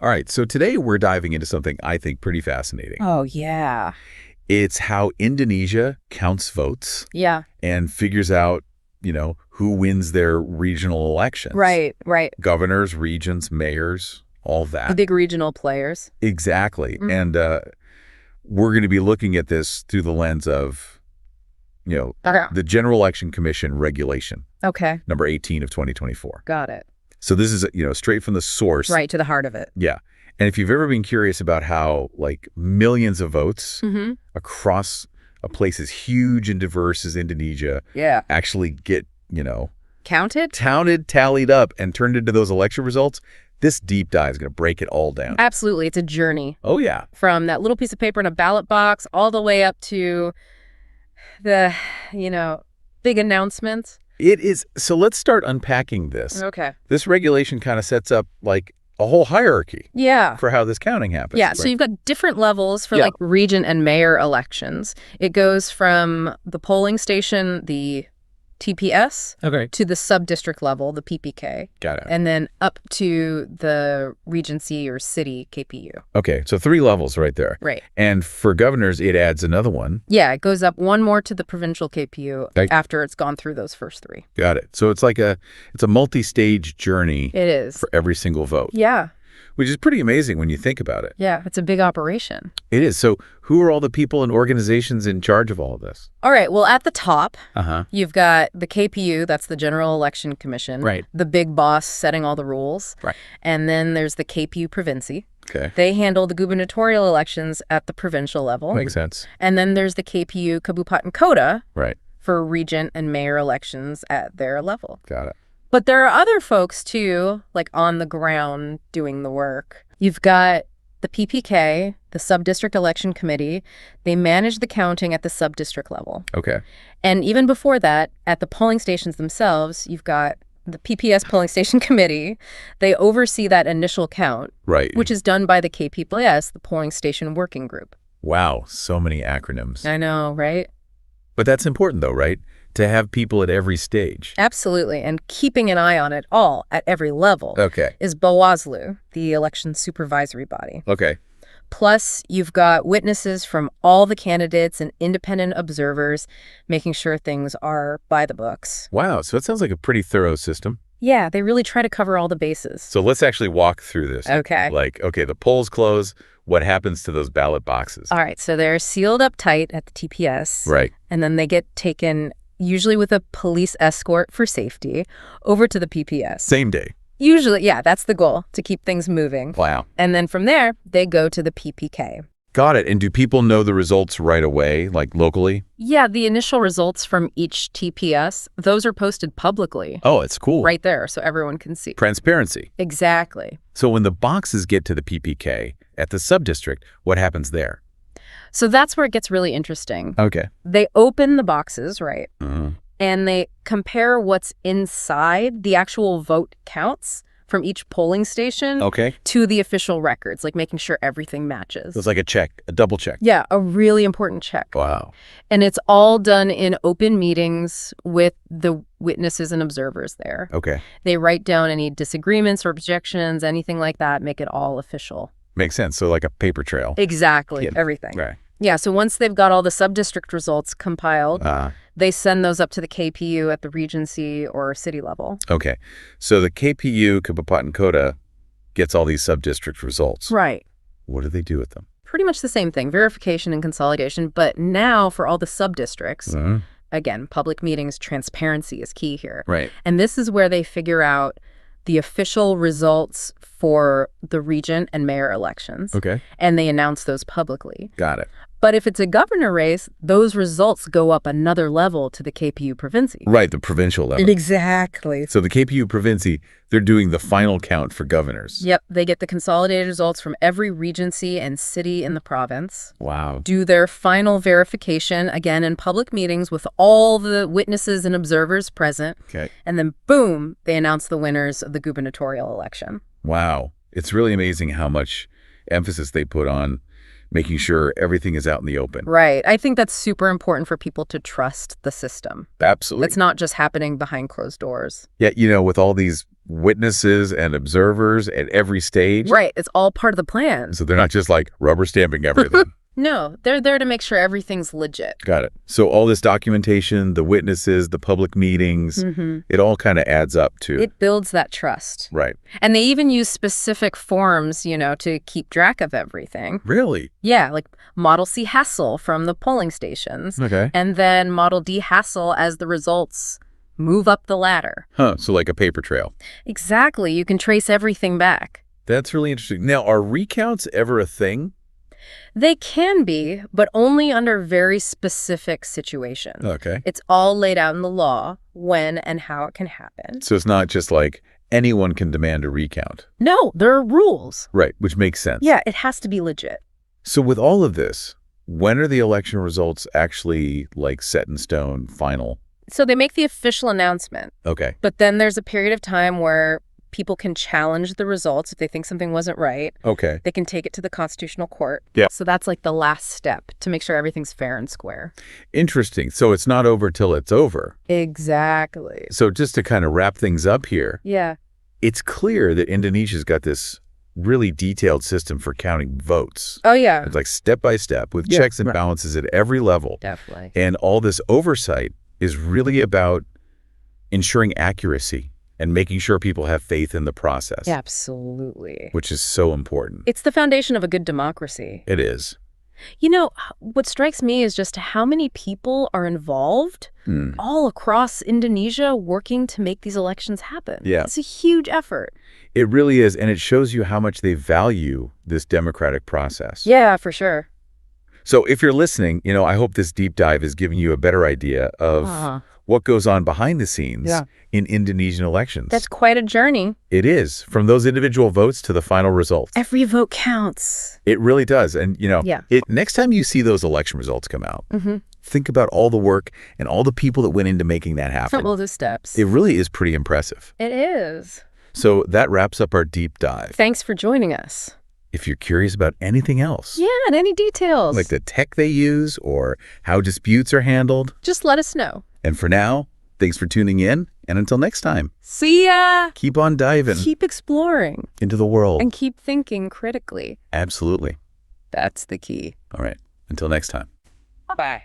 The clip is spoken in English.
All right, so today we're diving into something I think pretty fascinating. Oh, yeah. It's how Indonesia counts votes Yeah. and figures out, who wins their regional elections. Right. Governors, regions, mayors, all that. The big regional players. Exactly. Mm. And we're going to be looking at this through the lens of, the General Election Commission regulation, Okay. number 18 of 2024. Got it. So this is, straight from the source. Right to the heart of it. Yeah. And if you've ever been curious about how, millions of votes across a place as huge and diverse as Indonesia actually get, Counted? tallied up, and turned into those election results, this deep dive is going to break it all down. Absolutely. It's a journey. Oh, yeah. From that little piece of paper in a ballot box all the way up to the, big announcements. It is. So let's start unpacking this. Okay. This regulation kind of sets up a whole hierarchy for how this counting happens. Yeah, right? so you've got different levels for region and mayor elections. It goes from the polling station, the TPS, to the sub-district level, the PPK. Got it. And then up to the regency or city KPU. Okay, so 3 levels right there. Right. And for governors, it adds another one. Yeah, it goes up one more to the provincial KPU after it's gone through those first 3. Got it. So it's it's a multi-stage journey. It is. For every single vote. Yeah. Which is pretty amazing when you think about it. Yeah, it's a big operation. It is. So who are all the people and organizations in charge of all of this? All right. Well, at the top, you've got the KPU, that's the General Election Commission. Right. The big boss setting all the rules. Right. And then there's the KPU Provinsi. Okay. They handle the gubernatorial elections at the provincial level. Makes sense. And then there's the KPU Kabupaten Kota. Right. For regent and mayor elections at their level. Got it. But there are other folks, too, on the ground doing the work. You've got the PPK, the Sub-District Election Committee. They manage the counting at the sub-district level. Okay. And even before that, at the polling stations themselves, you've got the PPS Polling Station Committee. They oversee that initial count, right, which is done by the KPPS, the Polling Station Working Group. Wow, so many acronyms. I know, right? But that's important, though, right? To have people at every stage. Absolutely. And keeping an eye on it all at every level is Bawaslu, the election supervisory body. Okay. Plus, you've got witnesses from all the candidates and independent observers making sure things are by the books. Wow. So it sounds like a pretty thorough system. Yeah, they really try to cover all the bases. So let's actually walk through this. Okay. The polls close. What happens to those ballot boxes? All right. So they're sealed up tight at the TPS. Right. And then they get taken, usually with a police escort for safety, over to the PPS. Same day. Usually, yeah, that's the goal, to keep things moving. Wow. And then from there, they go to the PPK. Got it. And do people know the results right away, locally? Yeah, the initial results from each TPS, those are posted publicly. Oh, it's cool. Right there, so everyone can see. Transparency. Exactly. So when the boxes get to the PPK at the sub-district, what happens there? So that's where it gets really interesting. Okay. They open the boxes, right? And they compare what's inside the actual vote counts from each polling station to the official records, making sure everything matches. So it's like a double check. Yeah, a really important check. Wow. And it's all done in open meetings with the witnesses and observers there. Okay. They write down any disagreements or objections, anything like that, make it all official. Makes sense. So like a paper trail. Exactly. Everything. Right. Yeah, so once they've got all the sub-district results compiled, they send those up to the KPU at the regency or city level. Okay. So the KPU, Kabupaten Kota, gets all these sub-district results. Right. What do they do with them? Pretty much the same thing, verification and consolidation. But now for all the sub-districts, again, public meetings, transparency is key here. Right. And this is where they figure out the official results for the regent and mayor elections. Okay. And they announce those publicly. Got it. But if it's a governor race, those results go up another level to the KPU Provinsi. Right, the provincial level. Exactly. So the KPU Provinsi, they're doing the final count for governors. Yep, they get the consolidated results from every regency and city in the province. Wow. Do their final verification, again, in public meetings with all the witnesses and observers present. Okay. And then, boom, they announce the winners of the gubernatorial election. Wow. It's really amazing how much emphasis they put on making sure everything is out in the open. Right. I think that's super important for people to trust the system. Absolutely. It's not just happening behind closed doors. Yeah, with all these witnesses and observers at every stage? Right. It's all part of the plan. So they're not just like rubber stamping everything. No, they're there to make sure everything's legit. Got it. So all this documentation, the witnesses, the public meetings, it all kind of adds up to... It builds that trust. Right. And they even use specific forms, to keep track of everything. Really? Yeah, like Model C Hassle from the polling stations. Okay. And then Model D Hassle as the results move up the ladder. Huh, so like a paper trail. Exactly. You can trace everything back. That's really interesting. Now, are recounts ever a thing? They can be, but only under very specific situations. Okay. It's all laid out in the law, when and how it can happen. So it's not just like anyone can demand a recount. No, there are rules. Right, which makes sense. Yeah, it has to be legit. So with all of this, when are the election results actually like set in stone, final? So they make the official announcement. Okay. But then there's a period of time where people can challenge the results if they think something wasn't right. Okay. They can take it to the Constitutional Court. Yeah. So that's like the last step to make sure everything's fair and square. Interesting. So it's not over till it's over. Exactly. So just to kind of wrap things up here. Yeah. It's clear that Indonesia's got this really detailed system for counting votes. Oh, yeah. It's like step by step with checks and balances at every level. Definitely. And all this oversight is really about ensuring accuracy and making sure people have faith in the process. Absolutely. Which is so important. It's the foundation of a good democracy. It is. What strikes me is just how many people are involved all across Indonesia working to make these elections happen. Yeah. It's a huge effort. It really is. And it shows you how much they value this democratic process. Yeah, for sure. So if you're listening, I hope this deep dive is giving you a better idea of what goes on behind the scenes in Indonesian elections. That's quite a journey. It is, from those individual votes to the final results. Every vote counts. It really does. And, next time you see those election results come out, think about all the work and all the people that went into making that happen. All the steps. It really is pretty impressive. It is. So that wraps up our deep dive. Thanks for joining us. If you're curious about anything else. Yeah, and any details. Like the tech they use or how disputes are handled. Just let us know. And for now, thanks for tuning in. And until next time. See ya! Keep on diving. Keep exploring. Into the world. And keep thinking critically. Absolutely. That's the key. All right. Until next time. Bye.